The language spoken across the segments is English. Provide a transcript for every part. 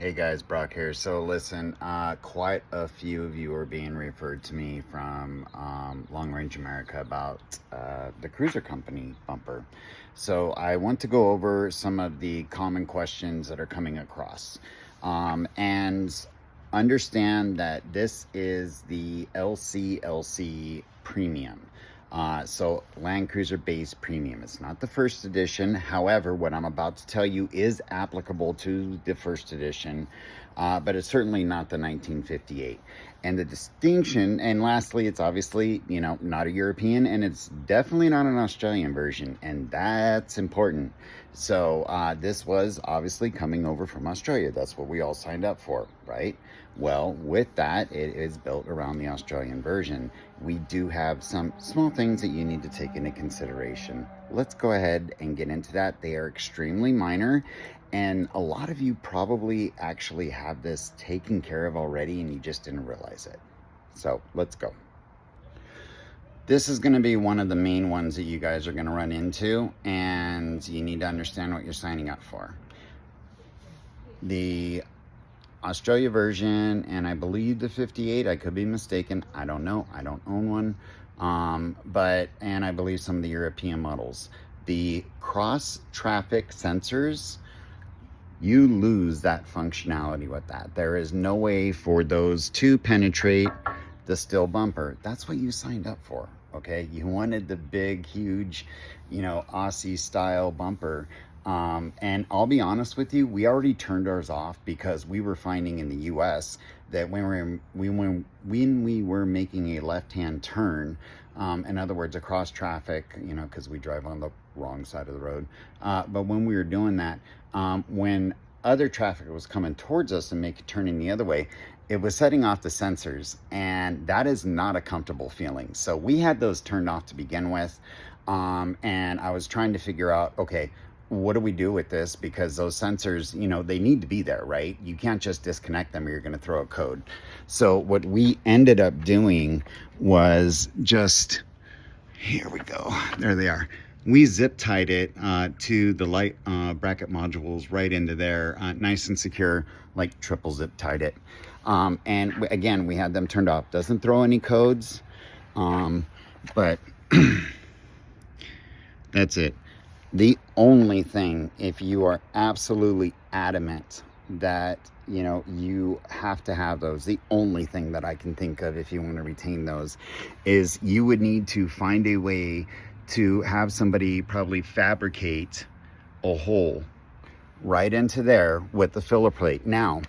Hey guys, Brock here. So listen, quite a few of you are being referred to me from Long Range America about the Cruiser Company bumper. So I want to go over some of the common questions that are coming across. And understand that this is the LCLC Premium. So Landcruiser Base Premium. It's not the first edition. However, what I'm about to tell you is applicable to the first edition, but it's certainly not the 1958. And the distinction, and lastly, it's obviously, not a European, and it's definitely not an Australian version, and that's important. So this was obviously coming over from Australia. That's what we all signed up for, right? Well, with that, it is built around the Australian version. We do have some small things that you need to take into consideration. Let's go ahead and get into that. They are extremely minor, and a lot of you probably actually have this taken care of already and you just didn't realize it. So let's go. This is going to be one of the main ones that you guys are going to run into, and you need to understand what you're signing up for. The Australia version, and I believe the 58, I could be mistaken, I don't know, I don't own one, and I believe some of the European models, the cross traffic sensors, you lose that functionality with that. There is no way for those to penetrate the steel bumper. That's what you signed up for, okay? You wanted the big, huge, Aussie style bumper. And I'll be honest with you, we already turned ours off because we were finding in the US that when we were making a left-hand turn, in other words, across traffic, because we drive on the wrong side of the road, but when we were doing that, when other traffic was coming towards us and turning the other way, it was setting off the sensors, and that is not a comfortable feeling. So we had those turned off to begin with, and I was trying to figure out, okay, what do we do with this? Because those sensors, they need to be there, right? You can't just disconnect them or you're going to throw a code. So what we ended up doing was just, here we go, there they are. We zip tied it to the light bracket modules right into there, nice and secure, like triple zip tied it. And again, we had them turned off. Doesn't throw any codes, but that's it. The only thing, if you are absolutely adamant that, you have to have those, the only thing that I can think of if you want to retain those is you would need to find a way to have somebody probably fabricate a hole right into there with the filler plate. Now,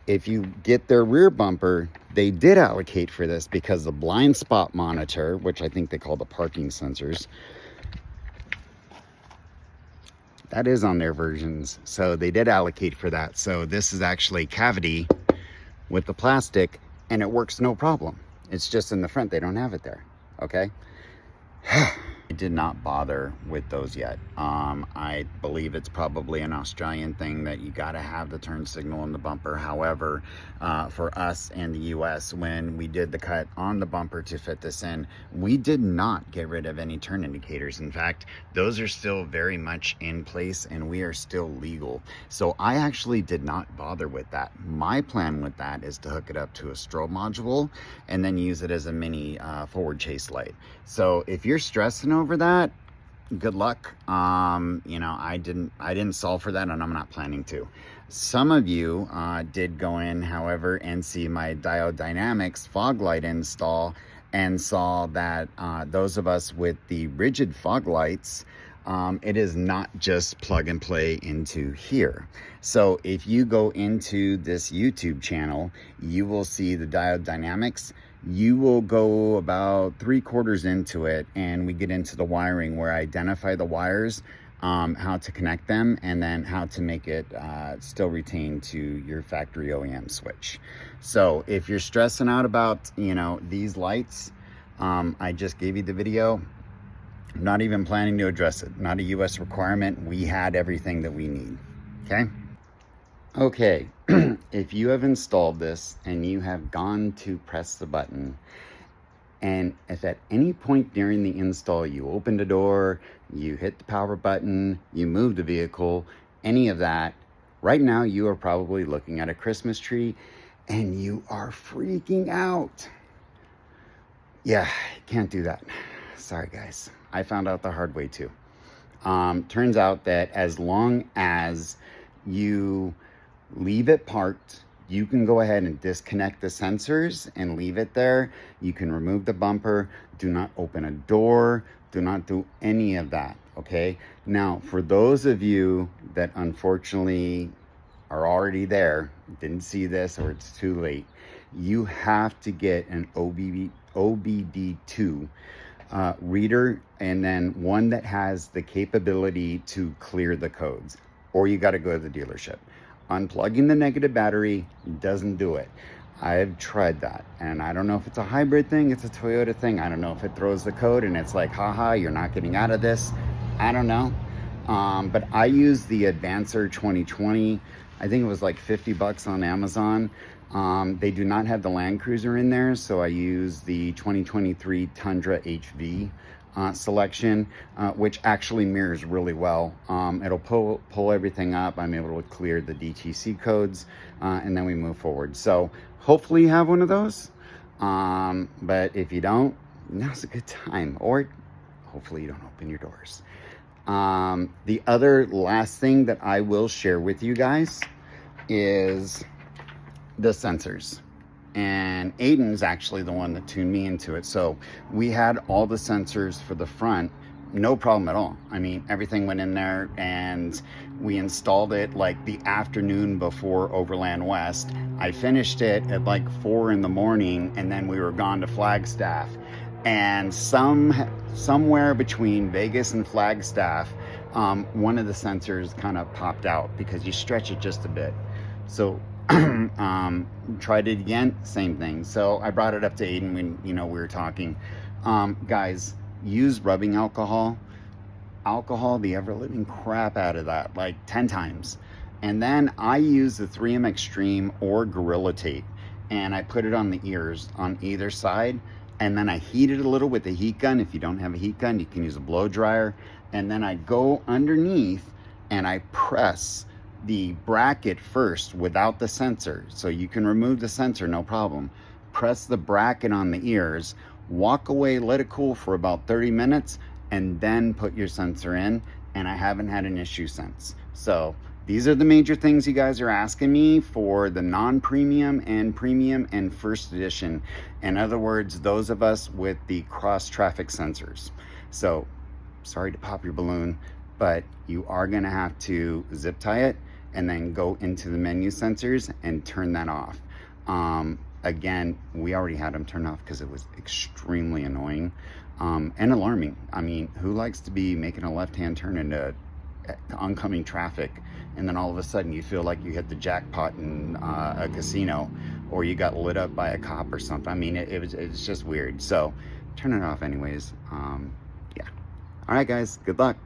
if you get their rear bumper, they did allocate for this because the blind spot monitor, which I think they call the parking sensors, that is on their versions, so they did allocate for that. So this is actually cavity with the plastic, and it works no problem. It's just in the front, they don't have it there, okay? I did not bother with those yet. I believe it's probably an Australian thing that you got to have the turn signal in the bumper. However, for us in the US, when we did the cut on the bumper to fit this in, we did not get rid of any turn indicators. In fact, those are still very much in place and we are still legal. So I actually did not bother with that. My plan with that is to hook it up to a strobe module and then use it as a mini forward chase light. So if you're stressing over that, good luck. I didn't solve for that, and I'm not planning to. Some of you did go in, however, and see my Diode Dynamics fog light install and saw that those of us with the rigid fog lights, it is not just plug and play into here. So if you go into this YouTube channel, you will see the Diode Dynamics. You will go about 3/4 into it, and we get into the wiring where I identify the wires, how to connect them, and then how to make it still retain to your factory OEM switch. So if you're stressing out about, these lights, I just gave you the video. I'm not even planning to address it. Not a US requirement. We had everything that we need. Okay, if you have installed this and you have gone to press the button, and if at any point during the install you open the door, you hit the power button, you move the vehicle, any of that, Right now, you are probably looking at a Christmas tree and you are freaking out. Yeah, can't do that. Sorry, guys. I found out the hard way too. Turns out that as long as you leave it parked, you can go ahead and disconnect the sensors and leave it there. You can remove the bumper. Do not open a door. Do not do any of that, okay? Now, for those of you that unfortunately are already there, didn't see this, or it's too late, you have to get an OBD2 reader, and then one that has the capability to clear the codes, or you got to go to the dealership. Unplugging the negative battery doesn't do it. I've tried that, and I don't know if it's a hybrid thing, it's a Toyota thing. I don't know if it throws the code and it's like, haha, you're not getting out of this. I don't know. But I use the Advancer 2020. I think it was like 50 bucks on Amazon. They do not have the Landcruiser in there, so I use the 2023 Tundra HV selection, which actually mirrors really well. It'll pull everything up. I'm able to clear the DTC codes, and then we move forward. So hopefully you have one of those. But if you don't, now's a good time. Or hopefully you don't open your doors. The other last thing that I will share with you guys is the sensors. And Aiden's actually the one that tuned me into it. So we had all the sensors for the front, no problem at all. I mean, everything went in there, and we installed it like the afternoon before Overland West. I finished it at like 4 in the morning, and then we were gone to Flagstaff. And somewhere between Vegas and Flagstaff, one of the sensors kind of popped out because you stretch it just a bit. So tried it again, same thing. So I brought it up to Aiden when, we were talking. Guys, use rubbing alcohol the ever-living crap out of that, like 10 times. And then I use the 3M Extreme or Gorilla Tape, and I put it on the ears on either side, and then I heat it a little with a heat gun. If you don't have a heat gun, you can use a blow dryer. And then I go underneath and I press the bracket first without the sensor. So you can remove the sensor, no problem. Press the bracket on the ears, walk away, let it cool for about 30 minutes, and then put your sensor in. And I haven't had an issue since. So these are the major things you guys are asking me for the non-premium and premium and Forst Edition. In other words, those of us with the cross-traffic sensors. So sorry to pop your balloon, but you are gonna have to zip tie it and then go into the menu sensors and turn that off. Again, we already had them turned off because it was extremely annoying and alarming. I mean, who likes to be making a left-hand turn into oncoming traffic, and then all of a sudden you feel like you hit the jackpot in a casino, or you got lit up by a cop or something? I mean, it's just weird. So turn it off anyways. Yeah. All right, guys, good luck.